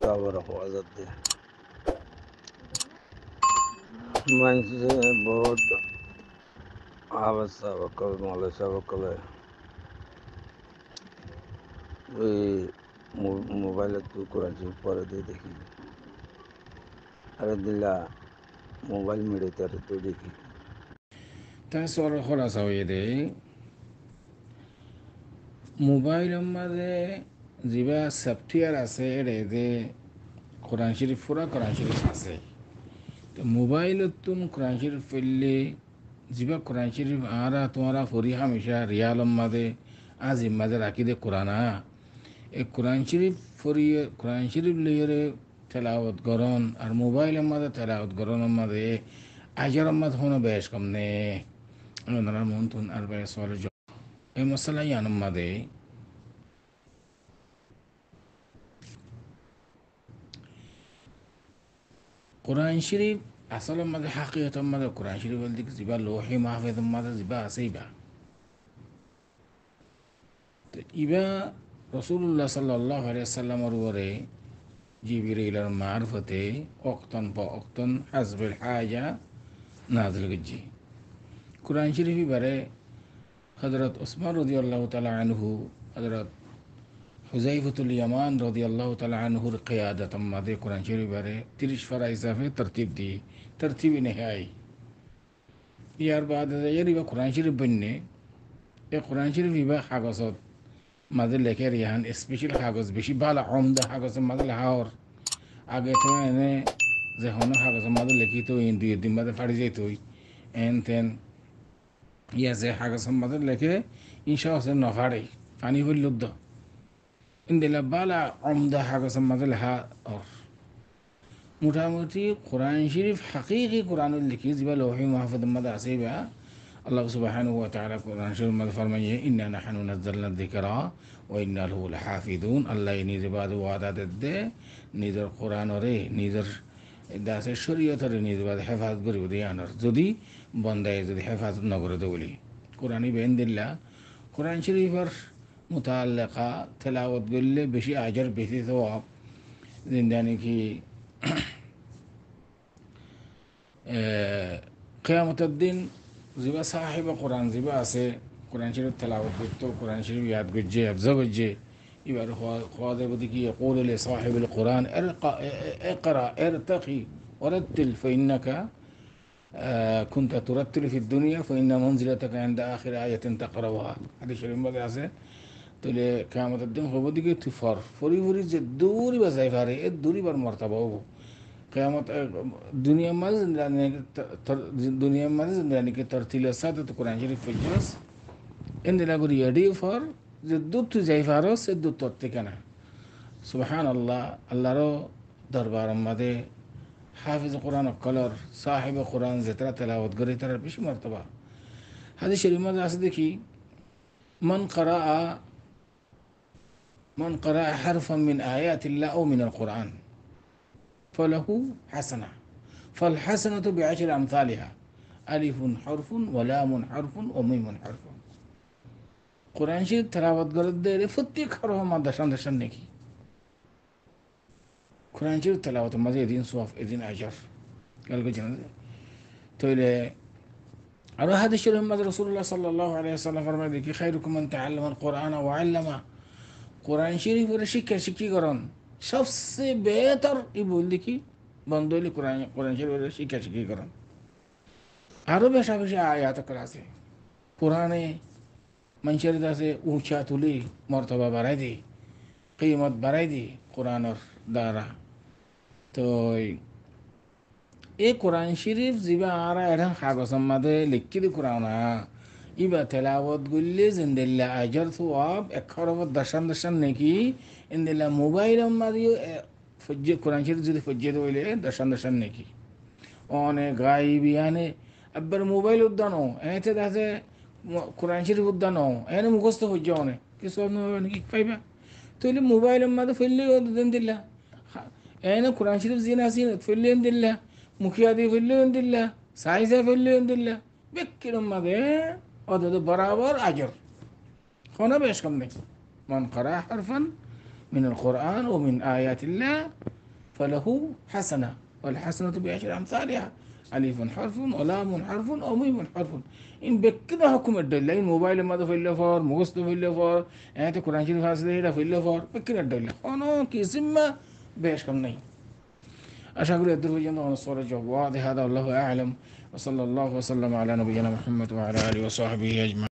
sabar hafazat de manche बहुत আওয়াজ সাবকল মলে সাবকলে ওই মোবাইলে তুই করেছি পরে দিয়ে দেখি আরে দিলা মোবাইল মেরে তার তো দেখি তাছর খলাসা হয়ে দেয় মোবাইলের মাঝে যেবা সফটওয়্যার আছে এরে কোরআন শরীফ পুরা কোরআন শরীফ আছে তো মোবাইলত তুমি কোরআন শরীফ পড়লে যেবা কোরআন শরীফ আরা তোমারা ফরি হামেশা রিয়ালম মাঝে আজিম মাঝে রাখি দে কোরআনা এই কোরআন শরীফ ফরিয়ে কোরআন শরীফ লিয়ে তেলাওয়াত করন আর মোবাইলের মাঝে তেলাওয়াত করনের মাঝে আজরের মাঝে হনো বেশ কম নে ওনার মন তুন আর বেশ হলো এই মশলা ইয়ানোর মাঝে কোরআন শরীফ আসলের মাঝে হাকিকতের মাঝে কোরআন শরীফ বলতে যা লোহে মাহফেজের মাঝে যা আছে তো ইবা রসুল্লাহ সাল্লাল্লাহু আলাইহি সাল্লামের উপরে জিবরিলের মারফতে অক্তন প অক্তন হাসবুল হাজা নাজিল গজি কোরআন শরীফ বারে হযরত উসমান রাদিয়াল্লাহু তাআলা আনহু হযরত হুযাইফাতুল ইয়ামান রাদিয়াল্লাহু তাআলা আনহুর কিয়াদত মাদে কোরআন শরীফ বারে 30 পারা হিসাবে তরতিব নেহাই ইয়ার বাদ ইয়ারিবা কোরআন শরীফ বন্নে এ কোরআন শরীফ ইবা কাগজত মাঝে লেখে রিহান স্পেশাল কাগজ বেশি ভালো আমদা কাগজের মাঝে লেখাওর আগে তো এনে যে হনো কাগজের মাঝে লেখি তো দুই দিন মাঝে ফাড়ি যেত এন তেন ইয়া যে কাগজের মাঝে লেখে ইনশা আছে নফাড়ে পানি হইল ইন্দিলা বালা আমদা কাগজের মাঝে লেখা ওর মোটামুটি কোরআন শরীফ হাকিকি কোরআনুল লিখি যা লৌহি মাহফুজের মাঝে আছে বা আল্লাহ সুবহানাহু ওয়া তাআলা কোরআন শরীফের মাঝে ফরমাইয়ে ইন্না নাহনু নাযালনা যিকরা ওয়া ইন্না লাহু লাহাফিজুন আল্লাহ নিজে বাদ ওয়াদা দে নিজের কোরআনরে নিজের দাসের শরীয়তরে নিজে বাদ হেফাজত করিব দিয়ে আনার যদি বন্দায় যদি হেফাজত নগরে দে বলি কোরআনই বেন দিল্লা কোরআন শরীফের মুতাআল্লিকা তেলাওয়াত করলে বেশি আজর বেশি সওয়াব জিন্দানি কি কিয়ামতের দিন যিবা সাহেব কোরআন যিবা আছে কোরআন শরীফ তেলাওয়াত করতো কোরআন শরীফ ইয়াদ গজ্জে আফজা গজ্জে এবার হওয়া দেব দেখি يقول لصاحب القرآن اقرأ ارتقي ورتل فإنك كنت ترتل في الدنيا فإن منزلتك عند آخر آية تقرأها هذا شريف ماذا আছে তাহলে কিয়ামতের দিন হবো দিকে তুই ফরি যে দূরি বা যাই পারে এর দূরি বার মর্তাবা হবো কিয়ামত দুনিয়ার মাঝে জিন্দানি কে তরতিলের সাথে তো কোরআন শরীফ ফজরস এন্দিলা করি রেডি ফর যে দূর তুই যাই পারস এ দূর তোর থেকে না সুবহানাল্লাহ আল্লাহরও দরবার মাঝে হাফিজ কোরআন কলর সাহেব কোরআন যেতারা তেলাওয়াত করে তারা বেশি মর্তবা হাদিস শরীফ মাঝে আছে দেখি من قرأ حرفا من آيات الله أو من القرآن فله حسنة فالحسنة بعشر أمثالها ألف حرف ولام حرف وميم حرف কোরআন শরীফ তেলাওয়াত করে দেয় প্রত্যেক হরফ মাঝে দশান নাকি কোরআন শরীফ তেলাওয়াতের মাঝে এদিন সওয়াব এদিন আজর কাল কে জানা তাইলে আর হাদিস শরীফের মাঝে রাসূলুল্লাহ সাল্লাল্লাহু আলাইহি ওয়াসাল্লাম ফরমায় দেখি খায়রুকুম মান তাআল্লামা আল কুরআন ওয়া আল্লামা কোরআন শরীফের শিক্ষিকরণ সবচেয়ে বেহতর ই বল দেখি বন্ধ হইলে কোরআন শরীফের শিক্ষিকরণ আরো বেশা বেশি আয়াত করা আছে কোরআনে মানুষের কাছে উঁচা তুলি মর্তবা বাড়াই দি কিমত বাড়াই দি কোরআনের দ্বারা তো এই কোরআন শরীফ যা আর এখন কাগজের মাঝে লিখি দি কোরআন ইবা তেলাওয়াত গুললে জিন্দিল্লা আজর সওয়াব এক খরবত দশান নাকি ইন্দিল্লা মোবাইলের মাঝেও ফজ্জে কোরআন শরীফ যদি ফজ্জে হইলে দশান নাকি অনেক গাইবি আনে আবার মোবাইল উদ্যানও এতে দেখে কোরআন শরীফ উদ্যানও এনে মুখস্থ ফজ্জে অনেক কিছু নাকি পাইবা তাহলে মোবাইলের মাঝে ফেললে দিল্লা এনে কোরআন শরীফ জিন আসি ফেললে দিল্লা মুখিয়া দিয়ে ফেললে দিল্লা সাইজা ফেললে দিল্লা বেকিরম মাঝে অথচ বরাবর আজর কোনো বেশ কম নেই মান করা হারফান মিনাল কোরআন ও মিন আয়াতিল্লাহ فله حسنة والحسنة بعشر أمثالها ألف حرف ولام حرف أو ميم حرف إن بكذا حكم الدولة إن موبايل ما في اللي فار مغسط في اللي فار يعني القرآن شريف هذا في اللي فار بكذا الدولة أنا كيسمة بيش كم أشكر الدروس جنة ونصور الجواب واضح هذا والله أعلم وصلى الله وسلم على نبينا محمد وعلى آله وصحبه أجمعين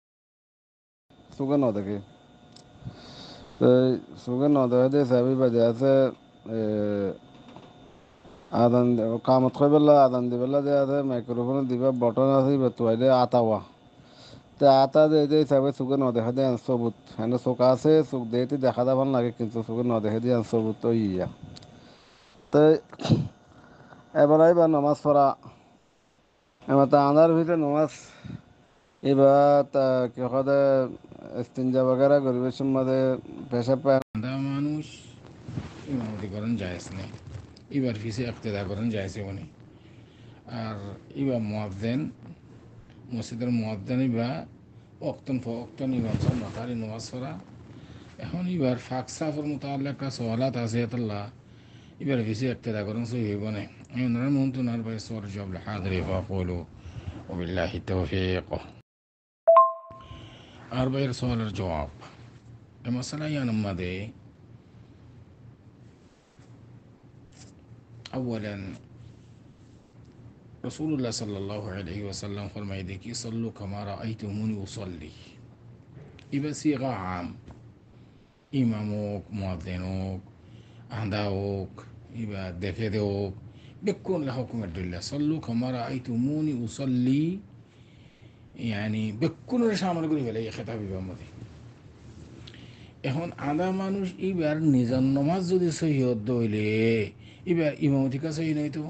sugan odake sugan odade sabi bajase adan kamat khoybella adan dibella de ase microphone diba button ase betuaide atawa te ata de sabe sugan odade de sobut hande sokase suk deite দেখা দাবার লাগে কিন্তু sugan odade de sobut তো ইয়া তো এবার আইবা নামাজ পড়া এবার তা আন্দার ভিতরে নামাজ এবার তা কি হদে ইস্তিনজা বগেরা গরিবের সম্বন্ধে পেশাব পায় هذا مانوش ইমামতি করেন জায়েজ নেই এবার ফিসে ইক্তেদা করেন জায়েজ হবনি আর ইবা মুয়াজ্জিন মসজিদের মুয়াজ্জিন ইবা ওয়াক্তন ফাওয়াক্তন ইমাম সাহেব নকারি নামাজ পড়া এখন এবার ফাঁক সাফর মুতাআল্লিকা সওয়ালাত আছে আল্লাহ এবার ফিসে ইক্তেদা করেন সই হইব না আমি ওনার মন্ত্র নার ভাই সওয়াল জবাব হাজিরি ফাকুলু وبالله التوفيق أربع سؤال الجواب المسألة يعني ماذا أولا رسول الله صلى الله عليه وسلم فرمى يديكي صلوا كما رأيتموني أصلي إذا صيغة عام إمامك مؤذنك أهداوك إذا دكدوك بكون لحكم الدلة صلوا كما رأيتموني أصلي يعني بكون رشامل قولي فلا خطابي بمضي এখন আধা মানুষ এবার নিজের নমাজ যদি সহিয়ত দইলে এবার ইমামতিকা সহি নইতো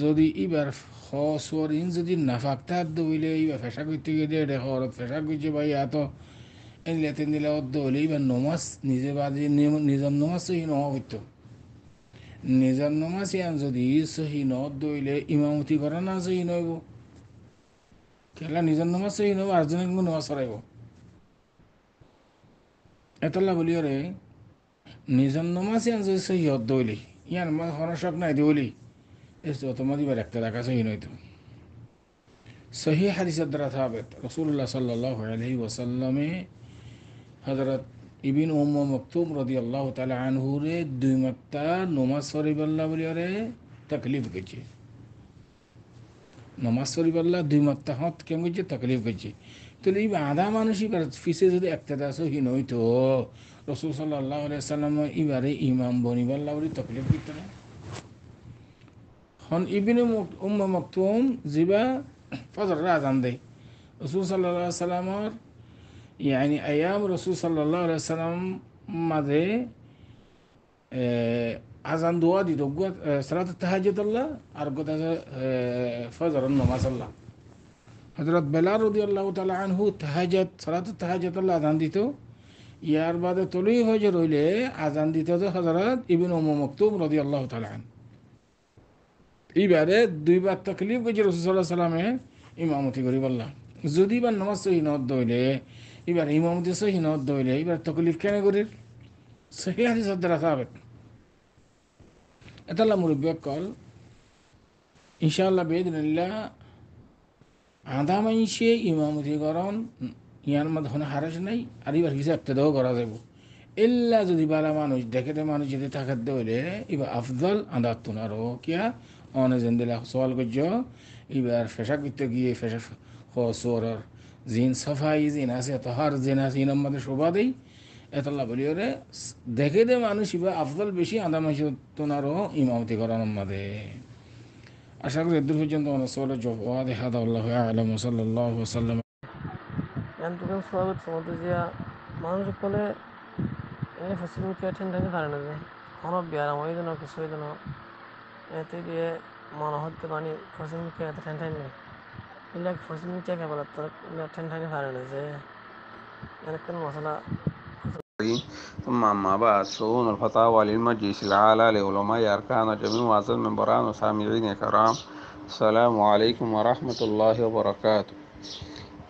যদি এবার হসরিন যদি নাফাকতার দইলে এবার ফেসা করতে গিয়ে দেখো ফেসা করছে ভাই এত এনলেতে নিলে দইলে এবার নমাজ নিজে বাদে নিজের নমাজ সহি নহা হইতো নিজের নমাজ ইয়ান যদি সহি ন দইলে ইমামতি করা না সহি নইব খেলা নিজের নমাজ সহি নইব আরেকজনের কিন্তু নমাজ পড়াইব এতলা বলি রে নিজের নমাজ ইয়ান যদি সহিয়ত দইলি ইয়ান হরশক নাই দিবলি এসে তোমার দিবার একটা দেখা সহি নইতো সহি হাদিসের দ্বারা থাকবে রাসূলুল্লাহ সাল্লাল্লাহু আলাইহি ওয়াসাল্লামে হযরত ইবন মকতুম রাদিয়াল্লাহু তাআলা আনহু রে দুই মাত্তা নমাজ পড়িবাল্লাহ বলি রে তাকলিফ গেছে নমাজ পড়িবাল্লাহ দুই মাত্তা হত কেমন গেছে তাকলিফ গেছে তাহলে এই আধা মানুষ এবার ফিসে যদি একটা সহি নইতো রাসূল সাল্লাল্লাহু আলাইহি ওয়াসাল্লাম এবারে ইমাম বনিবাল্লাহ বলি তাকলিফ দিতে না হন ইবনে মকতুম জিবা ফজর আজান দেয় রাসূল সাল্লাল্লাহু আলাইহি ওয়াসাল্লামর يعني أيام رسول صلى الله عليه وسلم মাঝে আজান দোয়া দিত সালাত তাহাজ্জুদ আল্লাহ আর কথা ফজর নামাজ আল্লাহ হযরত বেলাল রাদিয়াল্লাহু তাআলা আনহু তাহাজ্জুদ সালাত তাহাজ্জুদ আল্লাহ আজান দিত ইয়ার বাদে তলুই ফজর হইলে আজান দিত হযরত ইবনে মকতুম রাদিয়াল্লাহু তাআলা আন এইবারে দুইবার তাকলিফ গেছে রাসূল সাল্লাল্লাহু আলাইহি ওয়াসাল্লামে ইমামতি করিব আল্লাহ যদি বা নামাজ সহি নদ দইলে এবার ইমামতি সহি নদ দইলে এবার তকলিফ কেন করির সহি হাদিসের দ্বারা সাবেত এতাল্লাহ মুরব্বী কল ইনশাআল্লাহ বিইذনিল্লাহ আধা মাইসে ইমামতি করন ইয়ার মধ্যে হারাজ নাই আর এবার কিছু ইবতিদাও করা যাব ইল্লা যদি বালা মানুষ দেখে মানুষ যদি থাকার দইলে এবার আফদল আদাত তুনারো কিয়া অনে জিন্দিলা সওয়াল করছো এবার ফেসা করতে গিয়ে ফেসা হসর জিন সাফাই জিন আছে তাহার জিন আছে ইনার মধ্যে শোভা দেই এতলা বলি ওরে দেখে দে মানুষ এবার আফদল বেশি আধা মাইশ তোনারও ইমামতি করানোর মধ্যে আশা করি এদূর পর্যন্ত আমার সওয়ালের জবাব হাদা আল্লাহু আ'লাম সাল্লাল্লাহু আলাইহি ওয়াসাল্লাম yantukan स्वागत समझते जिया मानुष कोले ये फैसिलिटी क्या ठंडा नहीं खाने दे हम अब बिहार में इधर ना किसी इधर ना ऐसे लिए मानो होते पानी फैसिलिटी क्या ठंडा नहीं इलाक फैसिलिटी क्या बोला तो ठंडा नहीं खाने दे यानी कौन मसाला ثم أما بعد شؤون الفتاوى للمجلس الأعلى لعلماء أركان جميع معزز المنبران وسامعين الكرام السلام عليكم ورحمة الله وبركاته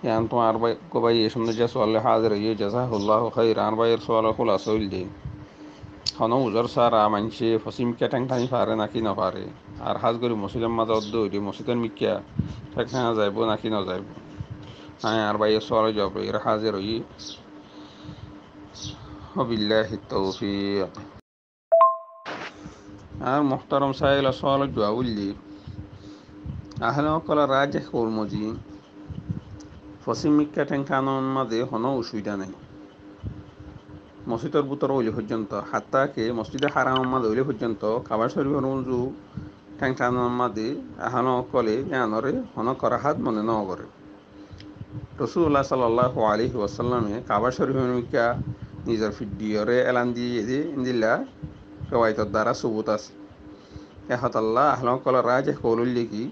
يعني أنتم أربع كوباي يشمل جسوا اللي حاضر جزاه الله خير أربع سؤال خلاص الدين হন উজর সারা মানছে ফসিম কেটাং টানি পারে নাকি না পারে আর হাজ করে মসজিদের মাঝে অদ্দ মসজিদের মিকিয়া ঠেকা যাইব নাকি না যাইব হ্যাঁ আর ভাই সওয়াল জবাব এর হাজির হই বিল্লাহি তৌফিক আর মোহতারম সাহেল সওয়াল জবাব উল্লি আহলে কলা রাজে কল মজি ফসিম মিক্কা ঠেকানোর মাঝে হন অসুবিধা নেই মসজিদের ভিতর ওইলি পর্যন্ত হাত্তাকে মসজিদে হারামের মাঝে ওইলি পর্যন্ত কাবা শরীফের উজু ঠেকানোর মাঝে আহলে কলে ইয়ানরে হন করা হাত মনে ন করে রাসূলুল্লাহ সাল্লাল্লাহু আলাইহি ওয়াসাল্লামে কাবা শরীফের মিক্কা নিজের ফিডিওরে এলান দিয়ে ইন্দিল্লা রওয়ায়তের দ্বারা সুবুত আছে এহতাল্লাহ আহলে কলা রাজে কলুল্লি কি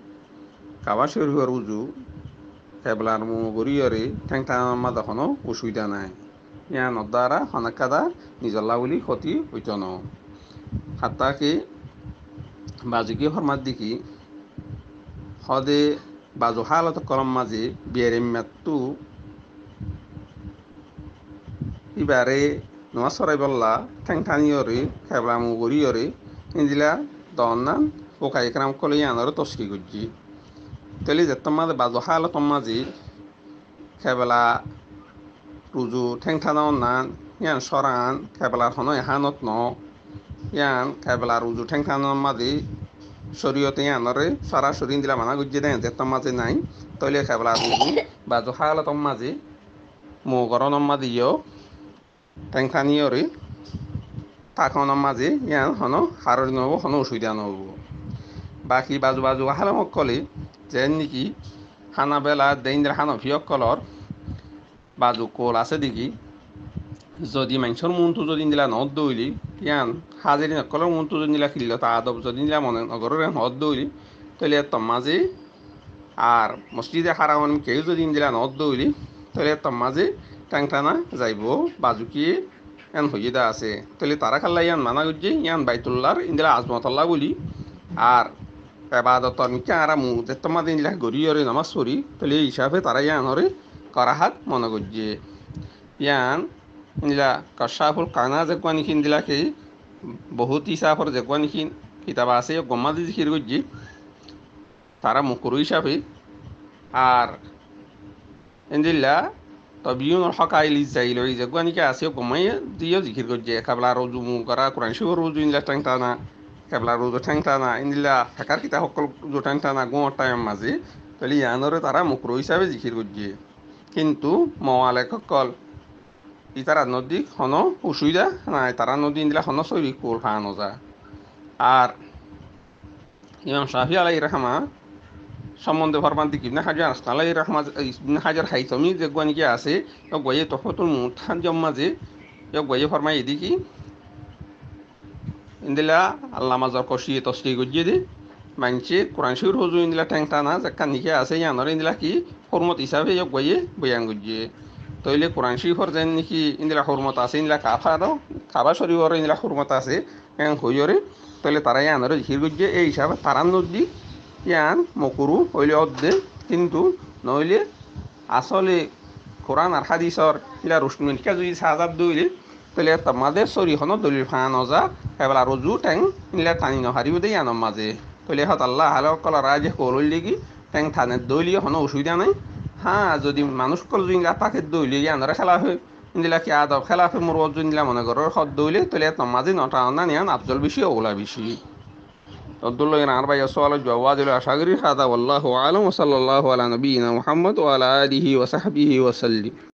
কাবা শরীফের উজু কেবলার মুগরিয়রে ঠেংটানোর মাঝে কোনো অসুবিধা নাই ইয়ানোর দ্বারা হনাকাদা নিজল্লা বলি ক্ষতি হইত ন হাত্তাকে বাজুকি হরমাত দিকি হদে বাজু হালত কলম মাঝে বিয়েরে মেত্তু ইবারে নোয়া সরাই বললা ঠেংটানিয়রে কেবলা মুগরিয়রে ইন্দিলা দন্নান পোকা একরাম কলে ইয়ানোর তস্কি গুজি তেলি যে তোমাদের বাজু হালত মাঝে কেবলা রুজু ঠেংঠানো নান ইয়ান সরান কেবলার হন এহানত ন ইয়ান কেবলা রুজু ঠেংঠানোর মাঝে শরীয়তে ইয়ানরে সরাসরি দিলা মানা গুজিয়ে দেন যে মাঝে নাই তৈলে কেবলা রুজু বাজু হালত মাঝে মুগরনের মাঝে ইয় ঠেংঠানিয়রে তাকনের মাঝে ইয়ান হন হাররি নব হন অসুবিধা নব বাকি বাজু বাজু হালামক কলে যেন নাকি হানা বেলা দেইন্দ্র হানফিয়ক কলর বাজু কোল আছে দেখি যদি মানুষের মনটো যদি দিলা নদ দৌলি ইয়ান হাজির নকলের মনটো যদি দিলা খিল তা আদব যদি দিলা মনে নগরের নদ দৌলি তাহলে মাঝে আর মসজিদে হারাম কেউ যদি দিলা নদ দৌলি তাহলে মাঝে টাংটানা যাইব বাজুকি এন হইয়ে দা আছে তাহলে তারা খাল্লা ইয়ান মানা গুজি ইয়ান বাইতুল্লাহর ইন্দিলা আজমতল্লাহ বলি আর এবাদতর মিকে আরা মু যেতমা দিন দিলা গরিয়রে নামাজ পড়ি তাহলে এই হিসাবে তারা ইয়ানরে করাহাত মনে করছে ইয়ান ইন্দিলা কশাফুল কানা যেগুয়া নিখিন দিলাকে বহুত হিসাবর যেগুয়া নিখিন কিতাব আছে গম্মা দি জিকির করছি তারা মুকুর হিসাবে আর ইন্দিল্লা তবিউন হকাইল ইজাইল ওই যেগুয়া নিকে আছে গম্মাই দিয়েও জিকির করছে কাবলা রোজু মু করা কোরআন শিবর রোজু ইন্দিলা ঠেংটানা কেবলা রোজু ঠেংটানা ইন্দিল্লা ফেকার কিতা সকল রোজু ঠেংটানা গোয়ার টাইম মাঝে তাহলে ইয়ানরে তারা মুকুর হিসাবে জিকির করছে কিন্তু মওয়ালেকল ইতারা নদী হন অসুবিধা নাই তারা নদী দিলা হন সৈরিক কোল ফানো যা আর ইমাম শাফি আলাইহির রহমা সম্বন্ধে ফরমান দিক ইবনে হাজার আলাইহির রহমা ইবনে হাজার হাইতমি যে গনিকে আছে গয়ে তফতুল মুতান জম্মাজে গয়ে ফরমাই এদিকি ইন্দিলা আল্লাহ মাজার কষিয়ে তসরি গজিয়ে দে মানছে কোরআন শরীফ হুজু ইন্দিলা ঠেংটানা যেখান নিকে আছে ইয়ানর ইন্দিলা কি হরমত হিসাবে গয়ে বয়ান গজিয়ে তইলে কোরআন শরীফর যেন নাকি ইন্দিলা হরমত আছে ইন্দিলা কাবা শরীফর ইন্দিলা হরমত আছে এন হইরে তইলে তারা ইয়ানরে জিকির গজিয়ে এই হিসাবে তারান নদী ইয়ান মকুরু হইলে অদ্দে কিন্তু নইলে আসলে কোরআন আর হাদিসর ইলা রুশমিনকা যদি সাজাদ দইলে তাহলে তোমাদের শরীর হন দলিল ফান অজা এবার রোজু ঠেং ইলা টানি নহারিব দেই আনম মাঝে তইলে হত আল্লাহ হালো কলা রাজে কলই লিগি ঠেং থানের দইলিয়ে হন অসুবিধা নাই হ্যাঁ যদি মানুষ কল যদি তাকে দইলি ইয়ানরে খেলা হয় ইন্দিলা কি আদব খেলা হয় মোর অর্জুন দিলা মনে করো হদ দইলে তাহলে তোমাজে নটা না নিয়ান আফজল বেশি ওগুলা বেশি আব্দুল্লাহ ইবনে আরবাই সুআল জওয়াজ আশাগরি হাদা ওয়াল্লাহু আলাম ওয়া সাল্লাল্লাহু আলা নবিয়িনা মুহাম্মদ ওয়া আলা আলিহি ওয়া সাহবিহি ওয়া সাল্লাম